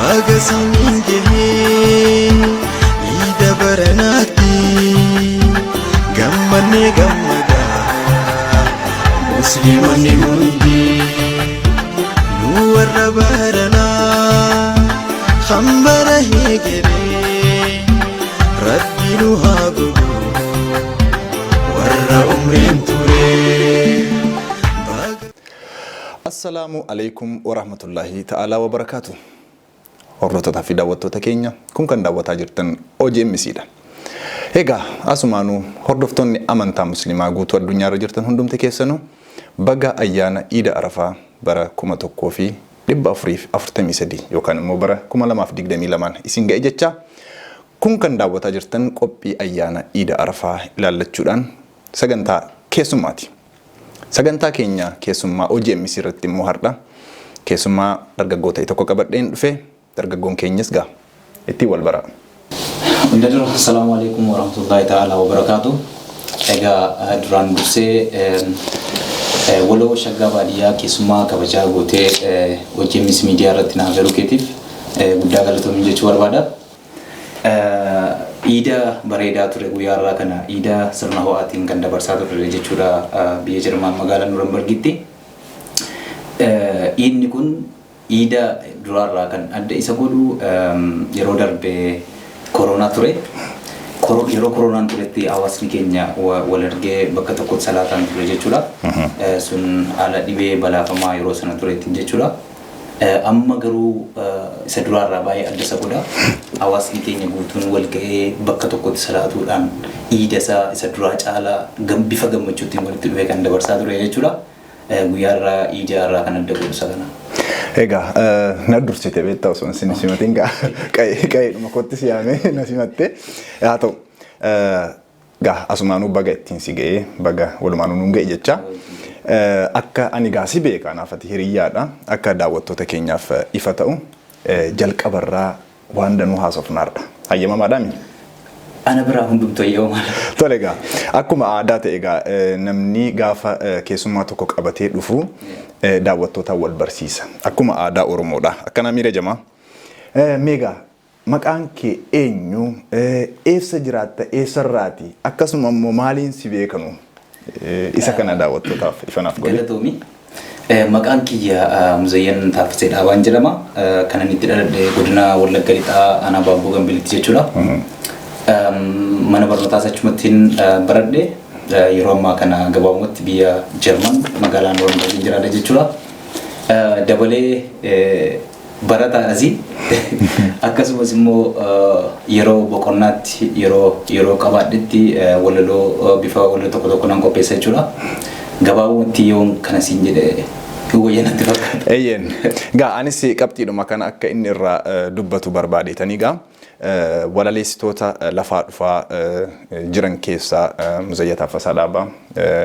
baga sinin gahee ida baranaatti gammanne gammada musliimonni hundi nu warra baranaa khambara heegeree rabbi nu haa godhu warra umriin turee. Assalamu alaikum warahmatullahi ta'ala wabarakatuh. Hordoftoota fi daawwattoota keenya kun kan daawwataa jirtan OGMCdha. Egaa asumaanuu hordoftoonni amantaa musliimaa guutuu addunyaarra jirtan hundumti keessanuu baga ayyaana Iida Arafaa bara 1443 yookaan immoo bara 2022 isin ga'e jecha kun kan daawwataa jirtan qophii ayyaana Iida Arafaa ilaallachuudhaan sagantaa keessummaati. Sagantaa keenya keessummaa OGMC irratti immoo har'a keessummaa dargaggoota tokko qabadheen dhufe dargaggoon keenyas gaa itti wal bara. Hundadura assalamu alaikum warahmatullahi ta'ala wabarakatuh. Egaa duraan dursee waloo shaggaa baadiyyaa keessummaa kabajaa gootee OGMC miidiyaa irratti naaf garuu keetiif guddaa galatoomii jechuu barbaada. Iida bareedaa ture guyyaa irraa kana Iida sirna ho'aatiin kan dabarsaa ture jechuudha biyya Jarman magaalaa Nurenbergitti. Iidni kun Iida duraarraa kan adda isa godhu yeroo darbee koronaa ture. Yeroo koronaan turetti hawaasni keenya wal argee bakka tokkotti salaataan ture jechuudha. Sun haala dhibee balaafamaa yeroo sana turetti jechuudha. Amma garuu isa duraarraa baay'ee adda isa godha. Hawaasni keenya guutuun wal ga'ee bakka tokkotti salaatuudhaan Iida isa duraa caalaa bifa gammachuutiin walitti dhufee kan dabarsaa ture jechuudha. Guyyaarraa Iidaarraa kan adda godhu isa kana. Egaa na dursite beektaa osoo isin simatiin qa'eedhuma kootti siyaamee na simatte haa ta'u gaa asumaanuu baga ittiin si ga'ee baga walumaanuu nuun ga'e jecha akka ani gaasii beekaa naafati hiriyyaadha akka daawwattoota keenyaaf ifa ta'u jalqabarraa waan danuu haasofnaadha. Hayyamamaadhaami? Ana biraa hundumtuu eeyyamaadha. Tole egaa akkuma aadaa ta'e egaa namni gaafa keessummaa tokko qabatee dhufu daawwattootaan wal barsiisa. Akkuma aadaa Oromoodha. Akkana miira jamaa. Meegaa maqaan kee eenyu? Eessa jiraatta? Eessarraati? Akkasuma immoo maaliin si beekanu? Isa kana daawwattootaaf ifanaaf godhe. Galatoomii. Maqaan kiyya Muzayyan Taafisee Dhaabaan jedhama. Kanan itti dhaladhe godina Wallagga Lixaa Aanaa Baabboo Gambilitti jechuudha. Mana barnootaas achumattiin baradhe yeroo ammaa kana gabaabumatti biyya Jarman magaalaa Nurenberg jiraadha jechuudha. Dabalee barataa asii akkasumas immoo yeroo boqonnaatti yeroo qabaadhetti walaloo bifa walaloo tokko nan qopheessa jechuudha. Gabaabumatti yoon kana siin jedhe wayyanatti fakkaata. Eeyyeen gaa anis qabxiidhuma kana akka inni irraa dubbatu barbaadetanii gaa walaleessitoota lafaa dhufaa jiran keessaa Muzayyaa Taaffisaa Dhaabaa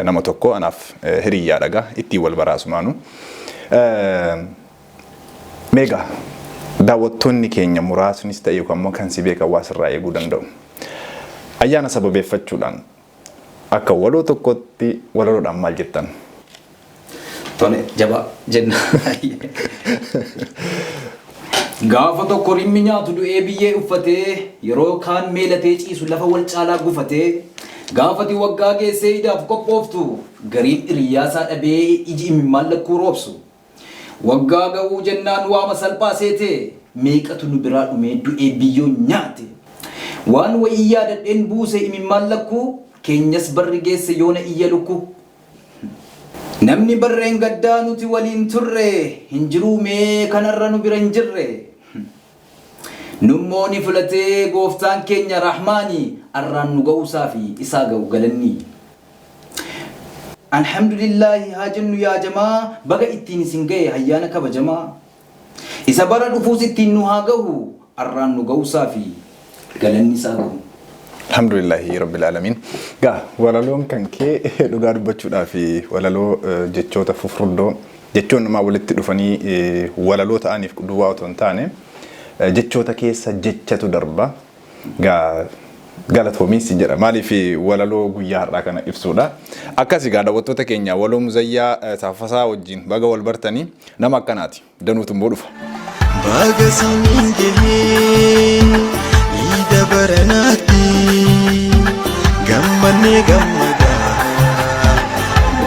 nama tokko anaaf hiriyyaadha gaa ittiin wal baraasumaanu. Meegaa daawwattoonni keenya muraasnis ta'e yookaan immoo kan si beekan waa sirraa eeguu danda'u. Ayyaana sababeeffachuudhaan akka waloo tokkotti walaloodhaan maal jettan? Tole jabaa jenna. Gaafa tokko rimmi nyaatu du'ee biyyee uffatee yeroo kaan meelatee ciisu lafa wal caalaa gufatee gaafati waggaa geessee idaaf qophooftu gariin hiriyyaasaa dhabee iji imimmaan lakkuu roobsu. Waggaa ga'uu jennaan waama salphaa seete meeqatu nu biraa dhumee du'ee biyyoon nyaate. Waan wayii yaadadheen buuse imimmaan lakkuu keenyas barri geesse yoona iyya lukku. Namni barreen gaddaa nuti waliin turre hin jiruu mee kanarra nu bira hin jirre. Nummoo ni filatee gooftaan keenya Rahmaanii arraan nu ga'uusaa fi isaa ga'u galanni. Alhamdulillahi haa jennu yaa jamaa baga ittiin isin ga'e ayyaana kabajamaa. Isa bara dhufuus ittiin nu haa ga'u arraan nu ga'uusaa fi galanni isaa ga'u. Alhamdulillahi Rabbil Alamin. Gaa walaloon kan kee dhugaa dubbachuudhaa fi walaloo jechoota fufurdoo jechoon namaa walitti dhufanii walaloo ta'aniif duwwaa otoo hin taane jechoota keessa jechatu darba. Gaa galatoomii si jedha. Maaliif walaloo guyyaa har'aa kana ibsuudha. Akkasii gaa daawwattoota keenya waloo Muzayyaa Taaffisaa wajjin baga wal bartanii nama akkanaati danuutu immoo dhufa. baga samiin gahee iida baranaatti gammannee gammadaa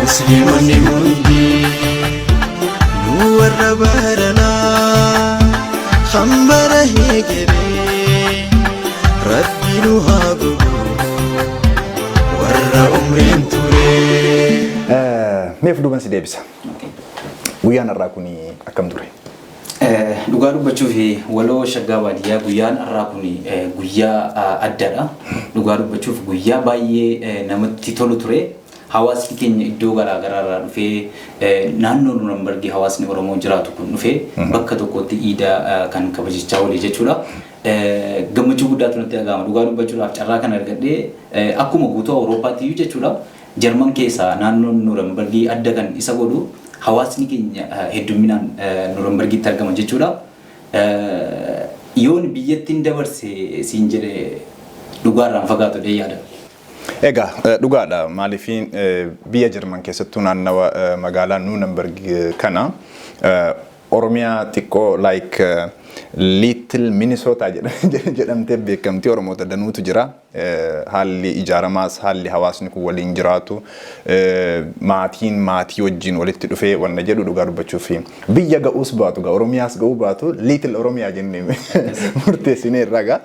musliimonni hundi nu warra baranaa kan bara heegeree rabbi nu haa godhu warra umriin turee. Meef duuban si deebisa. Guyyaan har'aa kun akkam ture? Dhugaa dubbachuu fi waloo shaggaa baadiyyaa guyyaan har'aa kun guyyaa addaadha. Dhugaa dubbachuuf guyyaa baay'ee namatti tolu ture. Hawaasni keenya iddoo garaa garaarraa dhufee naannoo Nuurambargii hawaasni Oromoo jiraatu kun dhufee bakka tokkotti iida kan kabajachaa oole jechuudha. Gammachuu guddaatu natti dhagahama. Dhugaa dubbachuudhaaf carraa kan argadhee akkuma guutuu Awuroopaatti iyyuu jechuudha. Jarman keessaa naannoon Nuurambargii adda kan isa godhu hawaasni keenya hedduminaan Nuurambargiitti argama jechuudha. Yoon biyyattiin dabarse siin jedhe dhugaarraan fagaatu dee yaada. Egaa dhugaadha maaliifiin biyya Jarman keessattuu naannawa magaalaa Nuurambargii kana Oromiyaa xiqqoo like Little Minnesota jedhamtee beekamti. Oromoota danuutu jira. Haalli ijaaramaas haalli hawaasni kun waliin jiraatu maatiin maatii wajjin walitti dhufee wanna jedhu dhugaa dubbachuuf biyya ga'uus baatu gaa Oromiyaas ga'uu baatu Little Oromiyaa jennee murteessinee irraa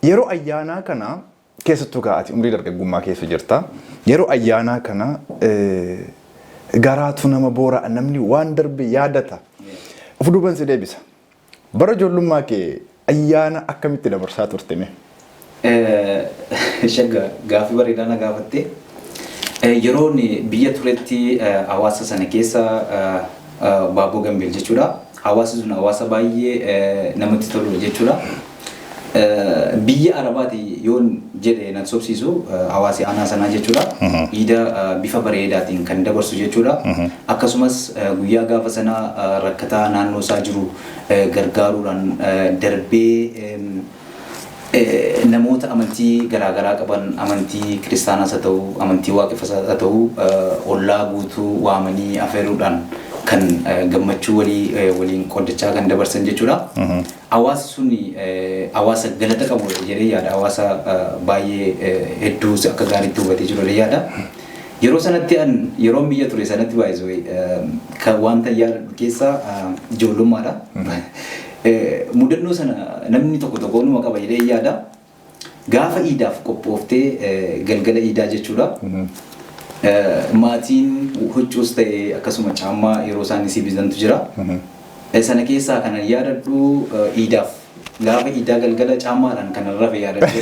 yeroo ayyaanaa kana keessattuu gaa'ati umrii dargaggummaa keessa jirta. Yeroo ayyaanaa kana garaatu nama boora namni waan darbe yaadata. Of duuban si deebisa. Bara ijoollummaa kee ayyaana akkamitti dabarsaa turteme? Shagga gaaffii bareedaa na gaafatte. Yeroon biyya turetti hawaasa sana keessa Baaboo Gambeel jechuudha. Hawaasni sun hawaasa baay'ee namatti tolu jechuudha. Biyya Arabaati yoon jedhe nan sobsiisu hawaasi aanaa sanaa jechuudha. Iida bifa bareedaatiin kan dabarsu jechuudha. Akkasumas guyyaa gaafa sanaa rakkataa naannoo isaa jiru gargaaruudhaan darbee namoota amantii garaagaraa qaban amantii kiristaanaas haa ta'u amantii waaqeffataa haa ta'u ollaa guutuu waamanii afeeruudhaan kan gammachuu waliin qoddachaa kan dabarsan jechuudha. Hawaasa sun hawaasa galata qabu jedhee yaada. Hawaasa baay'ee hedduu akka gaariitti hubatee jiru jedhee yaada. Yeroo sanatti yeroon biyya ture sanatti baay'ee kan wanta yaadadhu keessaa ijoollummaadha. Mudannoo sana namni tokko tokko numa qaba jedhee yaada. Gaafa iidaaf qophooftee galgala iidaa jechuudha. Maatiin huccuus ta'e akkasuma caammaa yeroo isaan isii bitantu jira. Sana keessaa kanan yaadadhu iidaaf gaafa iidaa galgala caammaadhaan kan rafe yaadadhu.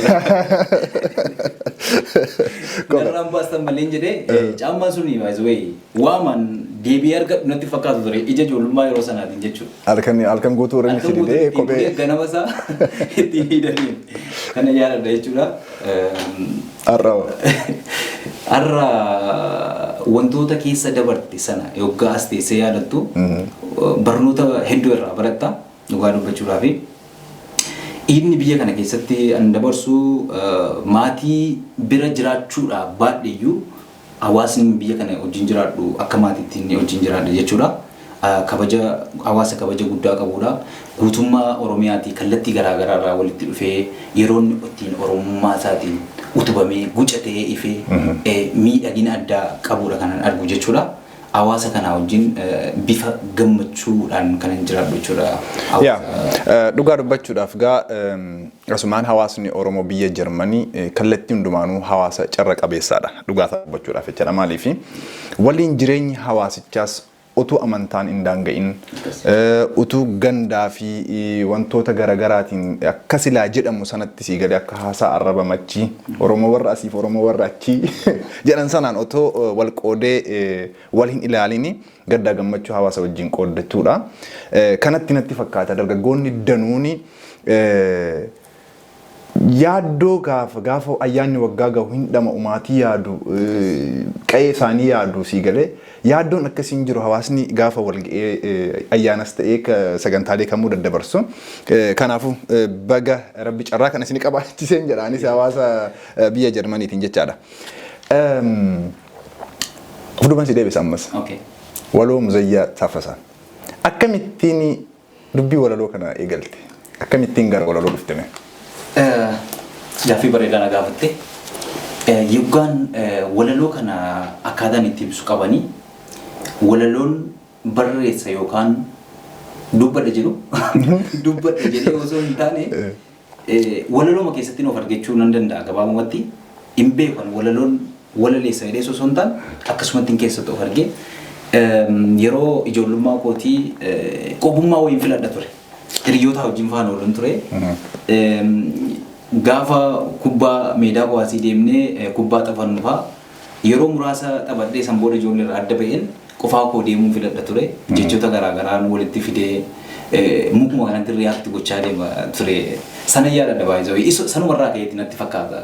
Garaan baastan malee jedhee caammaan suni waamaan deebi'ee argadhu natti fakkaatu ture ija ijoollummaa yeroo sanaatiin jechuudha. Halkan guutuu warreen si didee kophee ganama isaa ittiin hidhaniin kana yaadadha jechuudha. Har'a wantoota keessa dabarte sana yoggaa as teessee yaadattu barnoota hedduu irraa baratta dhugaa dubbachuudhaaf. Inni biyya kana keessatti an dabarsu maatii bira jiraachuudhaaf baadheeyyuu hawaasni biyya kana wajjin jiraadhu akka maatiitti wajjin jiraadha jechuudha. Hawaasa kabaja guddaa qabudha. Guutummaa Oromiyaatii kallattii garaagaraa irraa walitti dhufee yeroon ittiin Oromummaa isaatiin utubamee gucatee ifee miidhagina addaa qabudha kanan argu jechuudha. Hawaasa kana wajjin bifa gammachuudhaan kanan jiraadhu jechuudha. Dhugaa dubbachuudhaaf asumaan hawaasni Oromoo biyya Jarmanii kallattii hundumaanuu hawaasa carra qabeessaadha. Dhugaa dubbachuudhaaf jechuudha. Maaliif waliin jireenyi hawaasichaas utuu amantaan hin daanga'in utuu gandaa fi wantoota garagaraatiin akka silaa jedhamu sanatti sii galee akka haasaa arraba machii Oromoo warra asiif Oromoo warra achii jedhan sanaan otoo wal qoodee wal hin ilaalini gaddaa gammachuu hawaasa wajjin qooddachuudha. Kanatti natti fakkaata dargaggoonni danuuni yaaddoo gaafa ayyaanni waggaa gahu hin dhama umaatii yaadu qe'ee isaanii yaadu sii galee yaaddoon akkasiin jiru hawaasni gaafa walga'ee ayyaanas ta'ee sagantaalee kamuu daddabarsu. Kanaafuu baga rabbi carraa kan isin qabaachiseen jedhaanis hawaasa biyya Jarmaniitiin jechaadha. Fuudhumaan si deebisa ammas. Waloo Muzayyaa Taaffasaa. akkamittiin dubbii walaloo kana eegalte? Akkamittiin gara walaloo dhufteme? Gaaffii bareedaa na gaafatte. Yoggaan walaloo kana akkaataan itti ibsu qabanii walaloon barreessa yookaan dubbadha jedhu dubbadha jedhee osoo hin taane walalooma keessatti of argachuu nan danda'a gabaabumatti hin beekan walaloon walaleessa jedhee osoo hin taane akkasumatti keessatti of argee yeroo ijoollummaa kootii qobummaa wayiin filadha ture. Hiriyoota wajjin faana ooluun ture. Gaafa kubbaa meedaa kuwaasii deemnee kubbaa taphannu fa'aa yeroo muraasa taphadhee san booda ijoollee irraa adda ba'een qofaa koo deemuun filadha ture. Jechoota garaagaraan walitti fidee mukuma kanatti riyaakti gochaa deema ture. Sana yaadadha baay'ee sanumarraa ka'eetti natti fakkaata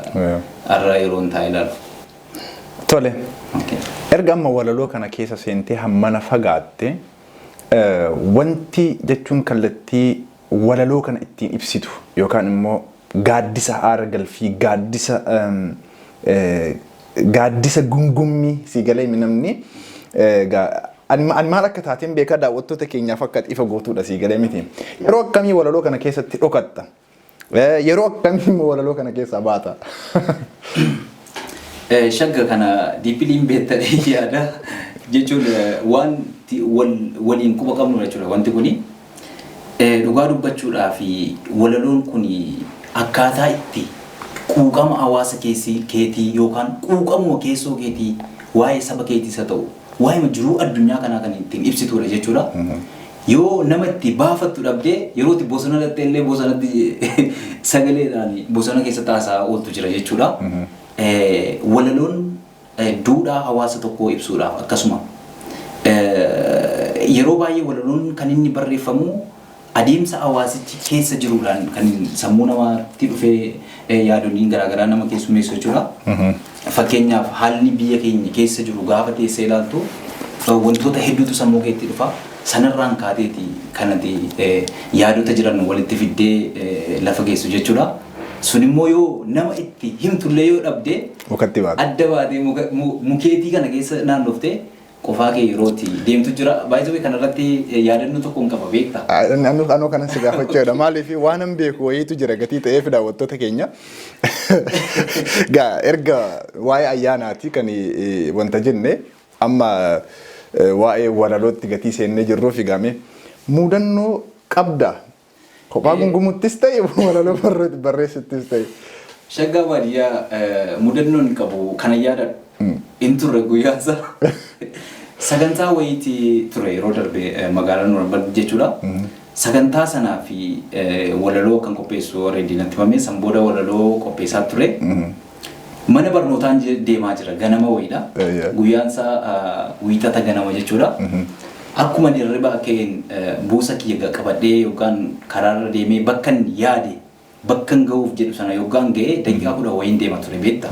har'a yeroo hin taa'e ilaalu. Tole. Erga amma walaloo kana keessa seentee hammana fagaatte wanti jechuun kallattii walaloo kana ittiin ibsitu yookaan immoo gaaddisa aara galfii gaaddisa gungummii si galee namni ani maal akka taateen beekaa daawwattoota keenyaaf akka ifa gootuudha si galee miti. Yeroo akkamii walaloo kana keessatti dhokatta? Yeroo akkamii walaloo kana keessaa baata? Shagga kana diippiliin beektadhee yaada jechuun wanti waliin quba qabnu jechuudha. Wanti kuni dhugaa dubbachuudhaa fi walaloon kuni akkaataa itti quuqama hawaasa keetii yookaan quuqamuma keessoo keetii waa'ee saba keetiis haa ta'u waa'ee jiruu addunyaa kanaa kan ittiin ibsitudha jechuudha. Yoo nama itti baafattu dhabdee yeroo itti bosona dhattee illee bosonatti sagaleedhaan bosona keessa taasaa ooltu jira jechuudha. Walaloon duudhaa hawaasa tokkoo ibsuudhaaf akkasuma yeroo baay'ee walaloon kan inni barreeffamu adeemsa hawaasichi keessa jiruudhaan kan sammuu namaatti dhufee yaadonni garaagaraa nama keessummeessu jechuudha. Fakkeenyaaf haalli biyya keenya keessa jiru gaafa teessee ilaaltu wantoota hedduutu sammuu keetti dhufa. Sanarraan kaateeti kanatti yaadota jiran walitti fiddee lafa geessu jechuudha. Sun immoo yoo nama itti himtullee yoo dhabdee adda baatee mukeetii kana keessa naannoftee qofaa kee yerootti deemtu jira. Baay'ee kanarratti yaadannoo tokko hin qaba beektaa? Anoo kanan si gaafachuudha. Maaliif waan hin beeku wayiitu jira gatii ta'eef daawwattoota keenya. Erga waa'ee ayyaanaati kan wanta jenne amma waa'ee walalootti gatii seennee jirruuf igame mudannoo qabda. Kophaa gungumuttis ta'e walaloo barreessittis ta'e. Shaggaa baadiyyaa mudannoon qabu kana yaadadha. In turre guyyaansa. Sagantaa wayiitii ture yeroo darbe magaalaa Noorban jechuudha. Sagantaa sanaa fi walaloo kan qopheessu warra diinatti himamee san booda walaloo qopheessaa ture. Mana barnootaan deemaa jira ganama wayiidha. Guyyaansa wiixata ganama jechuudha. Akkuma dirribaa ka'een buusa kiyya qabadhee yookaan karaarra deemee bakkan yaade bakkan ga'uuf jedhu sana yookaan ga'ee daqiiqaa 10 wayiin deema ture beekta.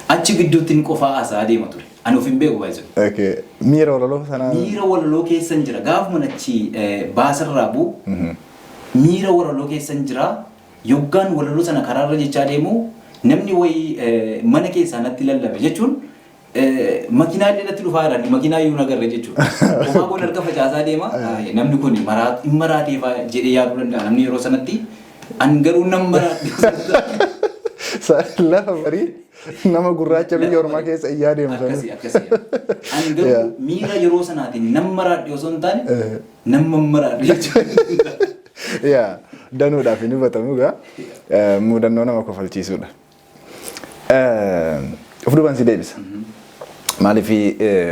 Achi gidduutti qofaa haasaa deema ture. Ani of hin beeku baay'ee. Miira walaloo sanaa. Miira walaloo keessan jira. Gaafuma achi baasarraa bu'u miira walaloo keessan jira. Yoggaan walaloo sana karaarra jechaa deemu namni wayii mana keessaa natti lallabe jechuun makiinaa dheedatti dhufaa jirani makiinaa iyyuu nagarre jechuudha. Qofaa kun harka facaasaa deema. Namni kun hin maraateef jedhee yaaduu danda'a. Namni yeroo sanatti an garuu nan maraate. Lafa barii nama gurraacha biyya ormaa keessa iyyaa deemu sana. Akkasii. An garuu miira yeroo sanaatiin nan maraadhe osoo hin taane nan mammaraadhe jechuudha. Yaa danuudhaaf hin hubatamu gaa mudannoo nama kofalchiisuudha. Of duban si deebisa. Maaliif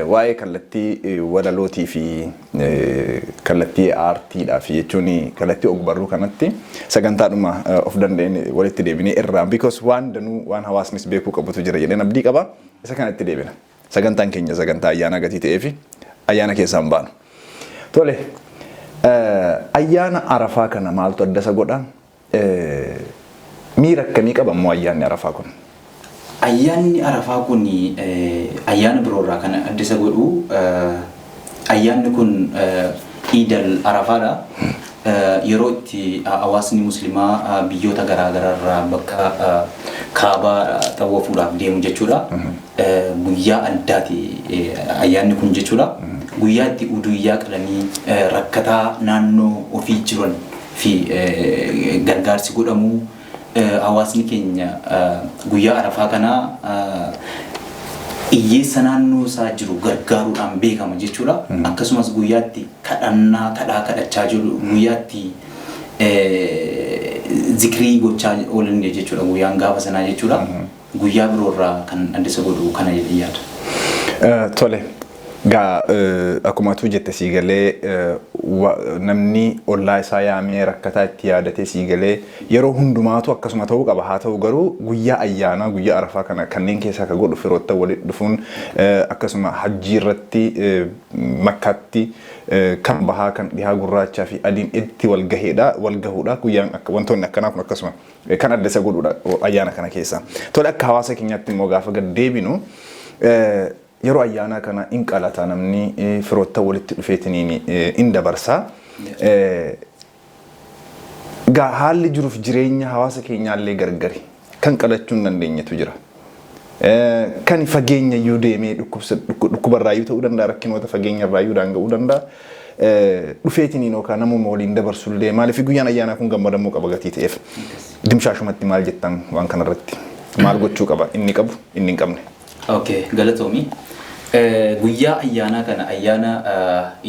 waa'ee kallattii walalootii fi kallattii aartiidhaa fi jechuun kallattii ogbarruu kanatti sagantaadhuma of danda'een walitti deebinee irraa because waan danuu waan hawaasnis beekuu qabutu jira jedheen abdii qaba. Isa kanatti deebina. Sagantaan keenya sagantaa ayyaana gatii ta'ee fi ayyaana keessaan baanu. Tole ayyaana Arafaa kana maaltu adda isa godha? Miira akkamii qaba immoo ayyaanni Arafaa kun? Ayyaanni Arafaa kun ayyaana biroorraa kan adda isa godhu ayyaanni kun Iidal Arafaadha. Yeroo itti hawaasni musliimaa biyyoota garaagaraarraa bakka kaabaa xawwafuudhaaf deemu jechuudha. Guyyaa addaati ayyaanni kun jechuudha. guyyaatti uduyyaa qalanii rakkataa naannoo ofii jiran fi gargaarsi godhamu hawaasni keenya guyyaa arafaa kanaa hiyyeessa naannoo isaa jiru gargaaruudhaan beekama jechuudha. Akkasumas guyyaatti kadhachaa jiru guyyaatti zikrii gochaa oolan jechuudha guyyaan gaafa sanaa jechuudha. Guyyaa biroorraa kan addisa godhu kana yaada. Tole. Gaa akkuma tu jette siigalee namni ollaa isaa yaamee rakkataa itti yaadatee siigalee yeroo hundumaatu akkasuma ta'uu qaba. Haa ta'u garuu guyyaa ayyaanaa guyyaa arafaa kana kanneen keessaa akka godhu firoota walitti dhufuun akkasuma hajjii irratti makkaatti kan bahaa kan dhihaa gurraachaa fi adiin itti wal gahuudha guyyaan wantoonni akkanaa kun akkasuma kan adda isa godhuudha ayyaana kana keessaa. Tole akka hawaasa keenyaatti immoo gaafa gad deebinu yeroo ayyaana kana in qalata namni firoota walitti dhufeetiniin in dabarsaa. Gaa haalli jiruuf jireenya hawaasa keenyaallee gargari kan qalachuun dandeenyetu jira. Kan fageenya iyyuu deemee dhukkubarraayyuu ta'uu danda'a rakkinoota fageenyarraayyuu daanga'uu danda'a. Dhufeetiniin yookaan namuma waliin dabarsullee maaliif guyyaan ayyaanaa kun gammadamuu qaba gatii ta'eef dimshaashumatti maal jettan waan kanarratti maal gochuu qaba inni qabu inni hin qabne. Okay, galatoomi. Guyyaa ayyaanaa kana ayyaana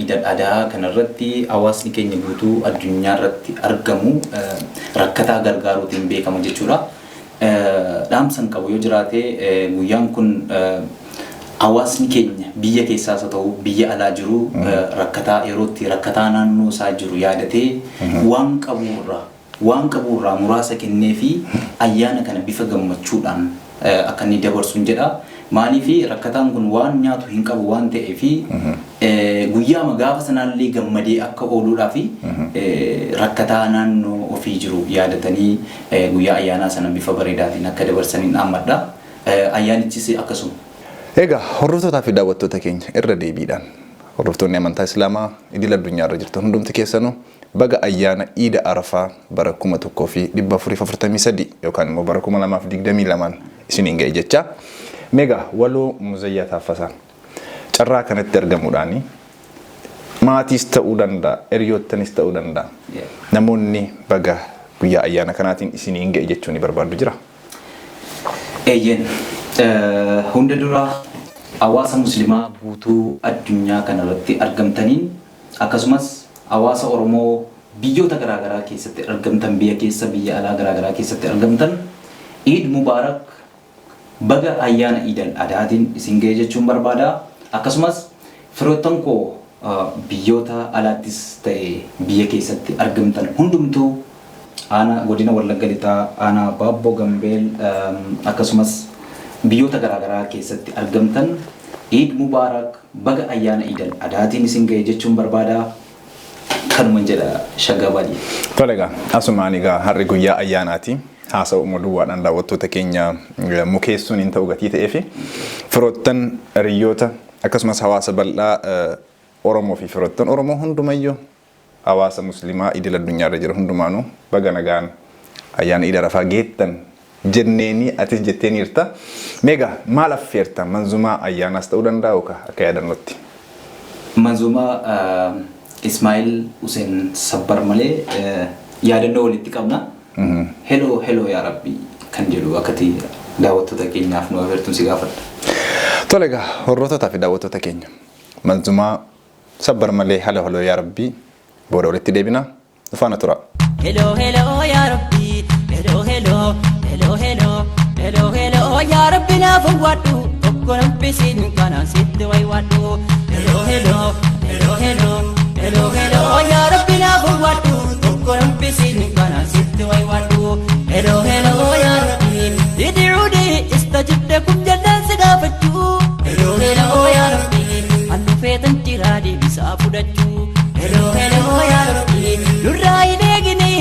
Idil Adhaa kanarratti hawaasni keenya guutuu addunyaa irratti argamu rakkataa gargaaruutiin beekama jechuudha. Dhaamsan qabu yoo jiraate guyyaan kun hawaasni keenya biyya keessaas haa ta'u biyya alaa jiru rakkataa yerootti rakkataa naannoo isaa jiru yaadatee waan qaburraa muraasa kennee fi ayyaana kana bifa gammachuudhaan akka inni dabarsuun jedha. Maaliifi rakkataan kun waan nyaatu hin qabu waan ta'eef guyyaa gaafa sanaallee gammadee akka ooluudhaa fi rakkataa naannoo ofii jiru yaadatanii guyyaa ayyaanaa sana bifa bareedaatiin akka dabarsaniin dhaammadha. Ayyaanichis akkasuma. Egaa hordoftootaa fi daawwattoota keenya irra deebiidhaan hordoftoonni amantaa Islaamaa idil addunyaa irra jirtan hundumti keessanuu baga ayyaana Iida Arafaa bara 1443 yookaan immoo bara 2022 isiniin ga'e jecha. Mega waloo Muzayyaa Taaffasaa carraa kanatti argamuudhaani maatiis ta'uu danda'a, hiriyoottanis ta'uu danda'a. Namoonni baga guyyaa ayyaana kanaatiin isiniin ga'e jechuun ni barbaadu jira. Eeyyen hunda dura hawaasa muslimaa guutuu addunyaa kanarratti argamtaniin akkasumas hawaasa Oromoo biyyoota garaagaraa keessatti argamtan biyya keessa biyya alaa garaagaraa keessatti argamtan Eid Mubaarak baga ayyaana Idil Adhaatiin isin ga'e jechuun barbaada. Akkasumas firoottan koo biyyoota alaattis ta'e biyya keessatti argamtan hundumtuu aanaa godina Wallagga Lixaa, aanaa Baabboo Gambeel akkasumas biyyoota garaagaraa keessatti argamtan Eid Mubaarak baga ayyaana Idil Adhaatiin isin ga'e jechuun barbaada. Kanuma jedha Shagabadi. Tole egaa asumaan egaa har'i guyyaa ayyaanaati. Haasa'u duwwaadhaan daawwattoota keenya mukeessuun hin ta'u gatii ta'ee fi firoottan hiriyoota akkasumas hawaasa bal'aa Oromoo fi firoottan Oromoo hundumayyuu hawaasa muslimaa idil addunyaa irra jiru hundumaanuu baga nagaan ayyaana Iid Arafaa geettan jenneeni atis jetteeniirta. Meegaa maal affeerta manzumaa ayyaanaas ta'uu danda'a yookaan akka yaadannootti? Manzumaa Ismail Hussein Sabbar malee yaadannoo walitti qabna. Hello yaa Rabbi kan jedhu akkati daawwattoota keenyaaf nu agartuun si gaafadha. Tole egaa hordoftoota fi daawwattoota keenya manzumaa Sabbar malee hello yaa Rabbi booda walitti deebina dhufaana tura. Hello yaa Rabbi hello yaa Rabbi naaf wadhu tokko nampisiin kanaan sitti way wadhu. Hello yaa Rabbi naaf wadhu tokko nampisiin kanaan sitti way wadhu. Hello yaa Rabbi id'uudi istajib lakum jannaan si gaafachuu. Hello yaa Rabbi annu feetan jiraa deebisaa fudhachuu. Hello yaa Rabbi nurraa hin eegini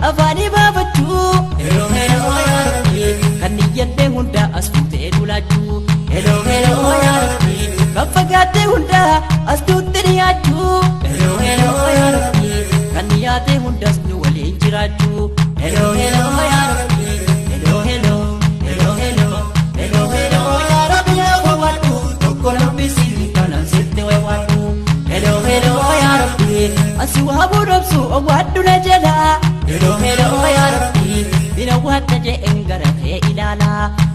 afaanii baafachuu. Hello yaa Rabbi kan niyyadde hunda as fuutee dhulaachuu. Hello yaa Rabbi kan fagaatte hunda as tuutte dhiyaachuu. Hello yaa Rabbi kan niyyaate hundas nu waliin jiraachuu. Hello yaa Rabbi hello yaa Rabbi naaf wadhu tokko nampisiin kanaan sitti way wadhu. أسواب ربسو أواد نجلا هلو هلو يا ربي بنا واتجي انقرت إلالا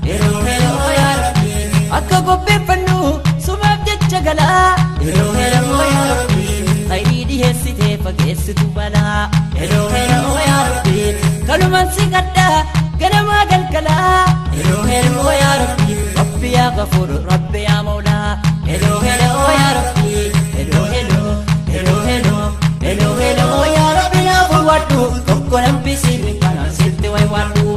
هلو هلو يا ربي أكا قبي فنو سماب جتشغلا هلو هلو يا ربي خيري دي هسيتي فقيستو بلا هلو هلو يا ربي قالوا من سيقدا قنما قلقلا هلو هلو يا ربي ربي يا غفور ربي يا مولا هلو هلو يا ربي هلو هلو هلو هلو هلو هلو يا ربي يا فواتو كوكونا بيسيني كانا سيبتي ويواتو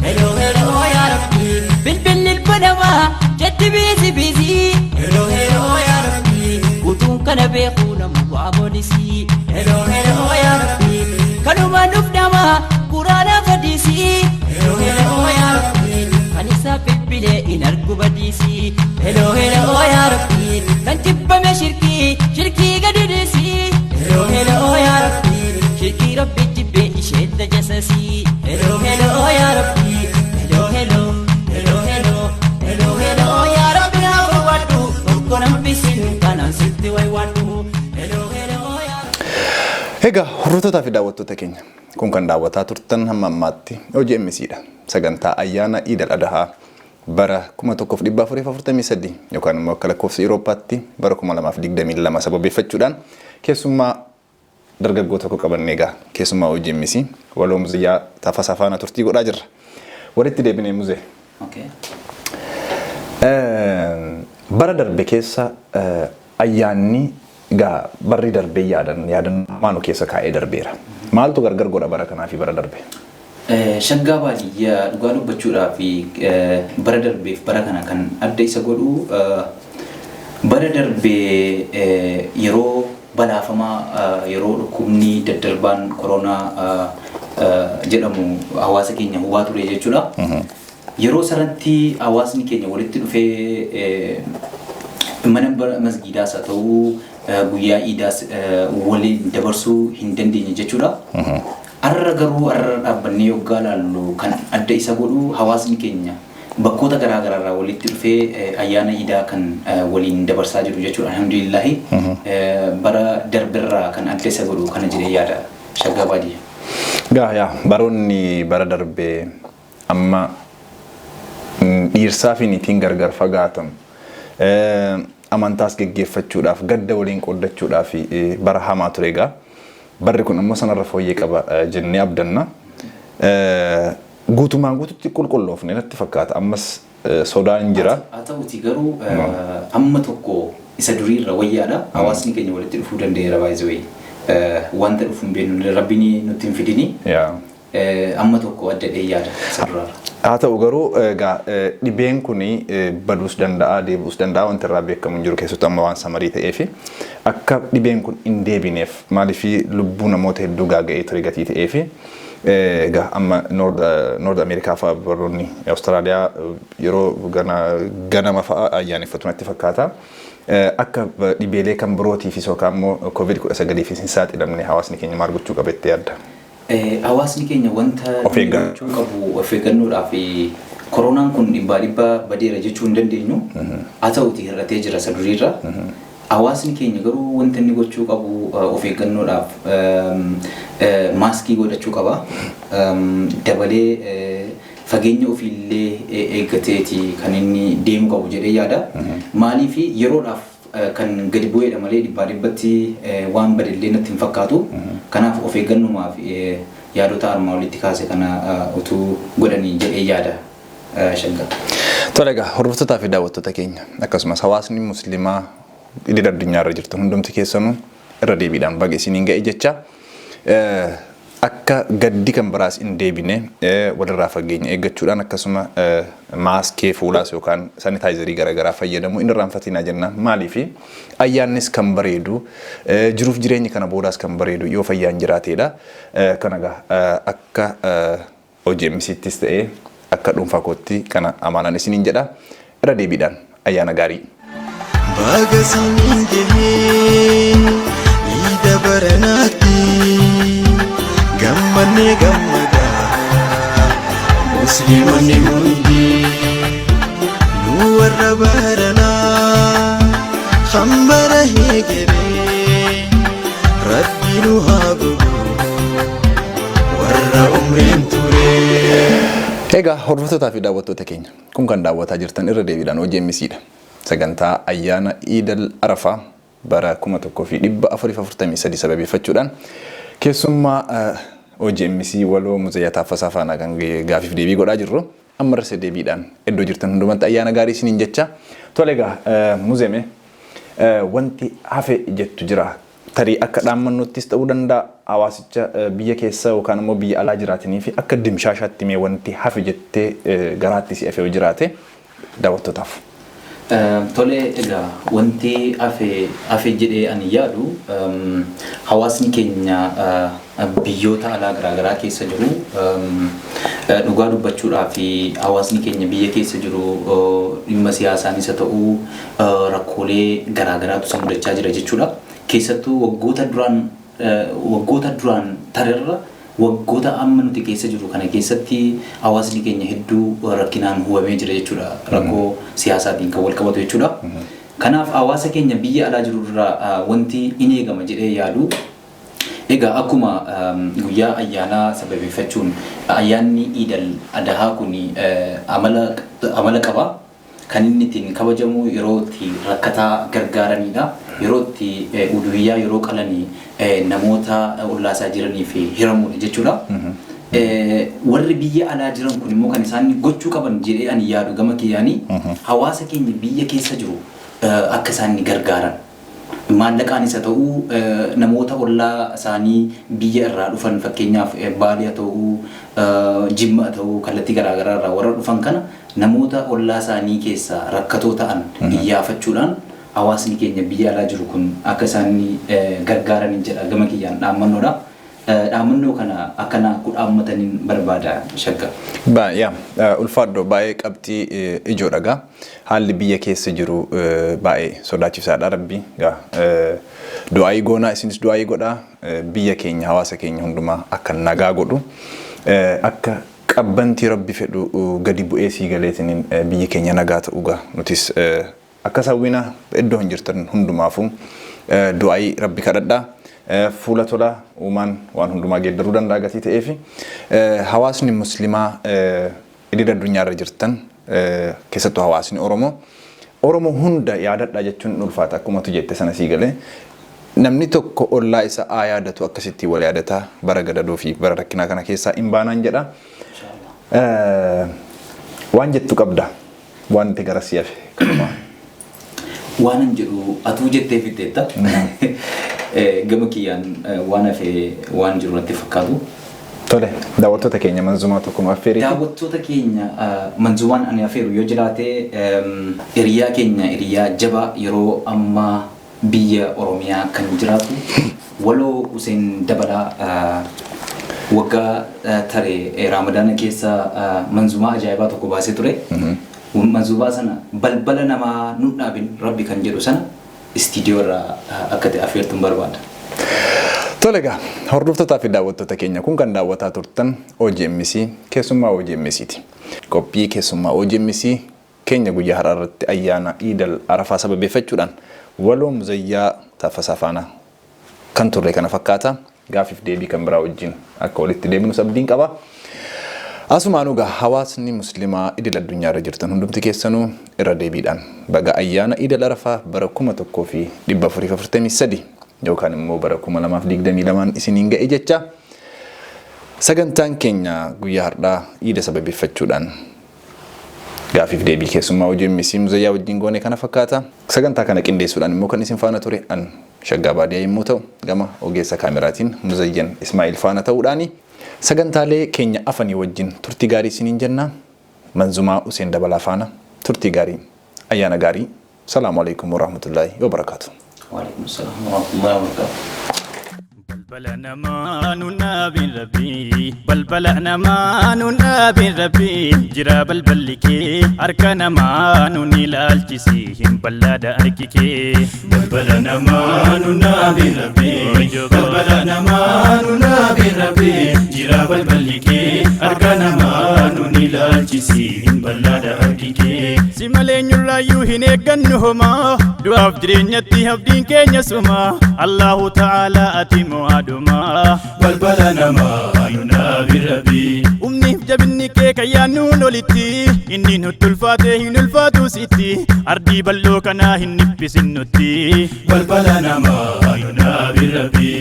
هلو هلو يا ربي بالبل البنما جد بيزي بيزي هلو هلو يا ربي وتون كان بيخونا مبوابونيسي هلو هلو يا ربي كانوا ما نفنما قرانا فديسي هلو هلو يا ربي kanisa pippile inargu badisi hello hello ya rabbi kan tibbame shirki gadidisi hello hello ya rabbi shirki rabbi tibbe ishedda jasasi hello hello ya rabbi hello hello hello hello hello hello ya rabbi na wadu konam bisin kanan sitti way wadu hello hello ya Egaa hordoftoota fi daawwattoota keenya kun kan daawwataa turtan hamma ammaatti hojii MC'dha. Sagantaa ayyaana Eid al-Adhaa bara 1443 yookaan immoo akka lakkoofsa Awurooppaatti bara 2022 sababeeffachuudhaan keessummaa dargaggoo tokko qabannee egaa keessummaa hojii MC waloo muziyyaa Tafasaa faana turtii godhaa jirra. Walitti deebinee muzee. Bara darbe keessa ayyaanni egaa barri darbee yaadan maanu keessa kaa'ee darbeera. Maaltu gargar godha bara kanaa fi bara darbee? Shaggaa baadiyyaa dhugaa dubbachuudhaa fi bara darbeef bara kana kan adda isa godhu bara darbee yeroo balaafamaa yeroo dhukkubni daddarbaan koronaa jedhamu hawaasa keenya hubaa ture jechuudha. Yeroo sanatti hawaasni keenya walitti dhufee mana masgiidaas haa ta'uu guyyaa iidaas waliin dabarsuu hin dandeenye jechuudha. Arra garuu arra dhaabbannee yoggaa laallu kan adda isa godhu hawaasni keenya bakkoota garaa garaarraa walitti dhufee ayyaana iidaa kan waliin dabarsaa jiru jechuudha. Alhamdulillahi bara darbirraa kan adda isa godhu kana jedhee yaada Shaggaa baadiyyaa. Yaa baroonni bara darbee amma dhiirsaa fi niitiin gargar fagaatan amantaas geggeeffachuudhaaf gadda waliin qooddachuudhaaf bara hamaa ture egaa. Barri kun ammoo sanarra fooyyee qaba jennee abdanna. Guutumaan guututti qulqulloofne natti fakkaata. Ammas sodaan jira. Haa ta'uti garuu amma tokko isa duriirra wayyaadha. Hawaasni keenya walitti dhufuu danda'eera baay'ee. Wanta dhufuun beeknu rabbiin nutti hin fidini. Amma tokko adda dheeyyaadha isa duraarra. Haa ta'u garuu dhibeen kun baduus danda'a deebi'uus danda'a wanti irraa beekamu hin jiru keessattuu amma waan samarii ta'eefi akka dhibeen kun hin deebineef maaliif lubbuu namoota hedduu gaaga'ee ture gatii ta'eefi egaa amma Noord Ameerikaa fa'aa baroonni Awustiraaliyaa yeroo ganama fa'aa ayyaaneffatu natti fakkaata. Akka dhibeelee kan birootiifis yookaan immoo COVID-19 hin saaxilamne hawaasni keenya maal gochuu qabettee yaadda? Hawaasni keenya wanta gochuu qabu of eeggannoodhaaf koronaan kun dhibbaa badeera jechuu hin dandeenyu. Haa ta'uti hir'atee jira isa duriirra. Hawaasni keenya garuu wanta inni gochuu qabu of eeggannoodhaaf maaskii godhachuu qaba. Dabalee fageenya ofiillee eeggateeti kan inni deemu qabu jedhee yaada. Maaliif yeroodhaaf kan gadi bu'eedha malee dhibbatti waan badellee natti hin fakkaatu. Kanaaf of eeggannumaaf yaadota armaa olitti kaase kana utuu godhanii jedhee yaada Shaggaa. Tole egaa hordoftootaa fi daawwattoota keenya akkasumas hawaasni musliimaa idil addunyaarra jirtan hundumti keessanuu irra deebiidhaan baga isiniin ga'e jecha akka gaddi kan biraas hin deebine walirraa fageenya eeggachuudhaan akkasuma maaskii fuulaas yookaan sanitaayizarii garaagaraa fayyadamu inni irraanfatinaa jenna. Maaliif ayyaannis kan bareedu jiruuf jireenya kana boodaas kan bareedu yoo fayyaan jiraateedha. Kanagaa akka hojii MC'ttis ta'ee akka dhuunfaa kootti kana amaanaan isiniin jedha. Irra deebiidhaan ayyaana gaarii. Baga isiniin gahee Iida baranaatti gammanee gammadaa musliimonni hundi nu warra baranaa hambara heegeree rabbiinu haa godhu warra umriin ture. Egaa hordoftoota fi daawwattoota keenya kun kan daawwataa jirtan irra deebiidhaan OGMCdha. Sagantaa ayyaana Iidal Arafaa bara 1443 sababeeffachuudhaan keessummaa OGMC waloo Muzayyaa Taaffasaa faana kan gaafiif deebii godhaa jirru. Amma irra deebiidhaan iddoo jirtan hundumatti ayyaana gaarii isiniin jecha. Tole egaa Muzeme wanti hafe jettu jira. Tarii akka dhaammannuttis ta'uu danda'a hawaasicha biyya keessa yookaan immoo biyya alaa jiraatanii fi akka dimshaashaatti mee wanti hafe jettee garaatti si afee jiraate daawwattootaaf. Tole egaa wanti hafe jedhee ani yaadu hawaasni keenya biyyoota alaa garaagaraa keessa jiru dhugaa dubbachuudhaa fi hawaasni keenya biyya keessa jiru dhimma siyaasaanis haa ta'uu rakkoolee garaagaraatu isa mudachaa jira jechuudha. Keessattuu waggoota duraan tararra waggoota amma nuti keessa jiru kana keessatti hawaasni keenya hedduu rakkinaan hubamee jira jechuudha. Rakkoo siyaasaatiin kan wal qabatu jechuudha. Kanaaf hawaasa keenya biyya alaa jiru irraa wanti in eegama jedhee yaadu egaa akkuma guyyaa ayyaanaa sababeeffachuun ayyaanni Iidal Adahaa kun amala qaba. Kan inni ittiin kabajamu yeroo itti rakkataa gargaaranidha. Yeroo itti uduyyaa yeroo qalanii namoota ollaasaa jiraniif hiramudha jechuudha. Warri biyya alaa jiran kun immoo kan isaan gochuu qaban jedhee ani yaadu gama kiyyaanii hawaasa keenya biyya keessa jiru akka isaan gargaaran. Maallaqaanis haa ta'uu namoota ollaa isaanii biyya irraa dhufan fakkeenyaaf Baalee haa ta'uu Jimma haa ta'uu kallattii garaagaraa irraa warra dhufan kana namoota ollaa isaanii keessaa rakkatoo ta'an iyyaafachuudhaan hawaasni keenya biyya alaa jiru kun akka isaan gargaaran jedha gama kiyyaan dhaammannoodha. Dhaamannoo kana akkana dhaammataniin barbaada shagga. Ulfaadho baay'ee qabxii ijoodha. Haalli biyya keessa jiru baay'ee sodaachisaadha rabbi. Du'aayii goonaa isinis du'aayii godhaa biyya keenya hawaasa keenya hundumaa akka nagaa godhu akka qabbantii rabbi fedhu gadi bu'ee sii galeetiniin biyyi keenya nagaa ta'uugaa nutis akka sawwina iddoo hin jirtan hundumaafuu du'aayii rabbi kadhadhaa. Fuula tola uumaan waan hundumaa geeddaruu danda'a gatii ta'eefi hawaasni muslimaa idil addunyaarra jirtan keessattuu hawaasni Oromoo hunda yaadadhaa jechuun ulfaata akkumatu jette sana sii galee namni tokko ollaa isa yaadatu akkasitti wal yaadataa bara gadadoo fi bara rakkinaa kana keessaa hin baanaan jedha. Waan jettu qabda waan gara si hafe kanumaa. Waan jedhu atuu jettee fixeetta. Gama kiyyaan waan hafe waan jiru natti fakkaatu. Tole daawwattoota keenya manzumaa tokkuma affeeri. Daawwattoota keenya manzumaan ani affeeru yoo jiraate hiriyaa keenya hiriyaa jabaa yeroo ammaa biyya Oromiyaa kan jiraatu waloo Hussein Dabalaa waggaa taree Raamadaana keessa manzumaa ajaa'ibaa tokko baasee ture. Manzumaa sana balbala namaa nu dhaabin rabbi kan jedhu sana istiidiyoo irraa akka ta'e affeertuun barbaada. Tole egaa hordoftootaa fi daawwattoota keenya kun kan daawwataa turtan OGMC keessummaa OGMCti. Qophii keessummaa OGMC keenya guyyaa har'aa irratti ayyaana Iidal Arafaa sababeeffachuudhaan waloo Muzayyaa Taaffasaa faana kan turre kana fakkaata. Gaafiif deebii kan biraa wajjin akka walitti deebinu abdiin qaba. Asumaan ugaa hawaasni muslimaa idil addunyaarra jirtan hundumti keessanuu irra deebiidhaan baga ayyaana Iidal Arafaa bara 1443 yookaan immoo bara 2022 isiniin ga'e jecha sagantaan keenya guyyaa har'aa Iida sababeeffachuudhaan gaafiif deebii keessummaa OGMC Muzayyaa wajjin goone kana fakkaata. Sagantaa kana qindeessuudhaan immoo kan isin faana ture an Shaggaa Baadiyaa yommuu ta'u gama ogeessa kaameraatiin Muzayyaan Ismaa'il faana ta'uudhaani sagantaalee keenya afanii wajjin turtii gaarii isiniin jenna. Manzumaa Hussein Dabalaa faana turtii gaarii ayyaana gaarii. Salaamu alaykum wa rahmatullahi wa barakatuh. Wa alaykum assalam wa rahmatullahi wa barakatuh. Balbala namaa nu dhaabin rabbii balbala namaa nu dhaabin rabbii jira balballi kee harka namaa nu ilaalchisi hin ballaadha harki kee balbala namaa nu dhaabin rabbii balbala namaa nu dhaabin rabbii jira balballi kee harka namaa nu ilaalchisi hin ballaadha harki kee si malee nyurraayyuu hin eeggannu homaa du'aaf jireenyatti abdiin keenya suma Allahu ta'aalaa ati mo'aadhumaa balbala namaa yunaabi rabbii humniif jabinni kee kan yaannuun olitti inni nutti ulfaatee hin ulfaatu sitti ardii bal'oo kanaa hin dhiphisin nutti balbala namaa yunaabi rabbii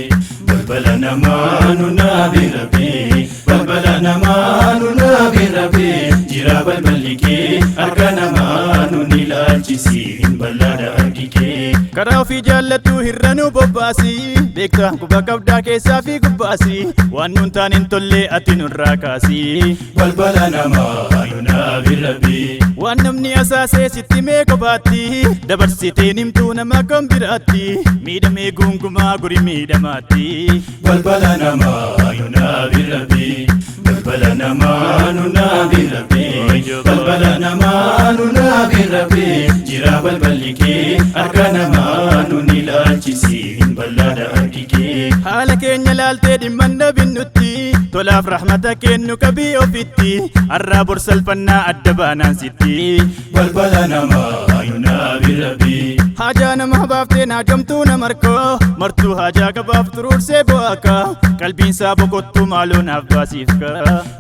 balbala namaa nunaabi rabbii balbala namaa nunaabi rabbii jira balballi kee harka namaa nun ilaalchisi hin bal'aadha harki kee karaa ofii jaallattu hirranuu bobbaasi beektaa quba qabdaa keessaa fi gubbaasi waan nuun taan hin tollee ati nurraa kaasi balbala namaa yunaabi rabbii waan namni asaasee sitti mee kophaatti dabarsiteen himtuu nama kan biraatti miidhamee gungumaa guri miidhamaatti balbala namaa yunaabi rabbii balbala namaa nunaabi rabbii balbala namaa nunaabi rabbii jira balballi kee harka namaa nun ilaalchisi hin bal'aadha harki kee haala keenya laaltee dhimman dhabinnutti tolaaf rahmata kennu qabii ofitti har'aa borsalfannaa adda baanaan sitti balbala namaa yunaabi rabbii haajaa nama baaftee naajomtuu namarkoo martuu haajaa qabaaf turuursee bo'aaka qalbiinsaa boqottuu maaloo naaf baasiifka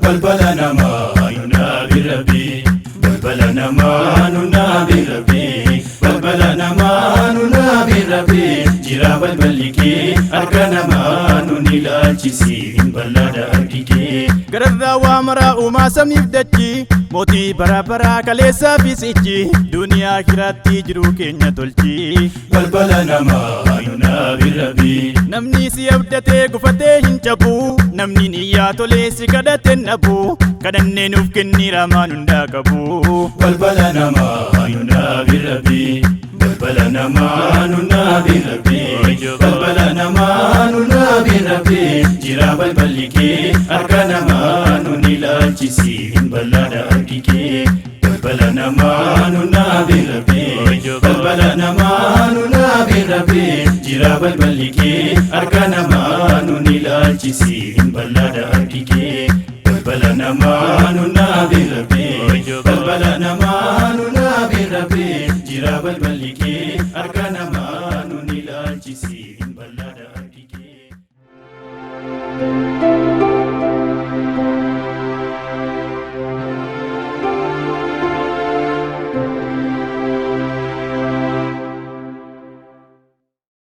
balbala namaa yunaabi rabbii balbala namaa nunaabi rabbii balbala namaa nunaabi rabbii jira balballi kee harka namaa nun ilaalchisi hin bal'aadha harki kee gararraa waa maraa uumaa samiif dachi mootii baraa kaleessaa fi sichi duniyaa kiraatti jiruu keenya tolchi balbala namaa yunaabi rabbii namni si abdatee gufatee hin cabu namni niyyaa tolee si kadhatee nabu kadhannee nuuf kenni raamaan hundaa qabu balbala namaa yunaabi rabbii balbala namaa nunaabi rabbii balbala namaa nunaabi rabbii jira balballi kee harka namaa nun ilaalchisi hin bal'aadha harki kee balbala namaa nunaabi rabbii balbala namaa nunaabi rabbii jira balballi kee harka namaa nun ilaalchisi hin bal'aadha harki kee balbala namaa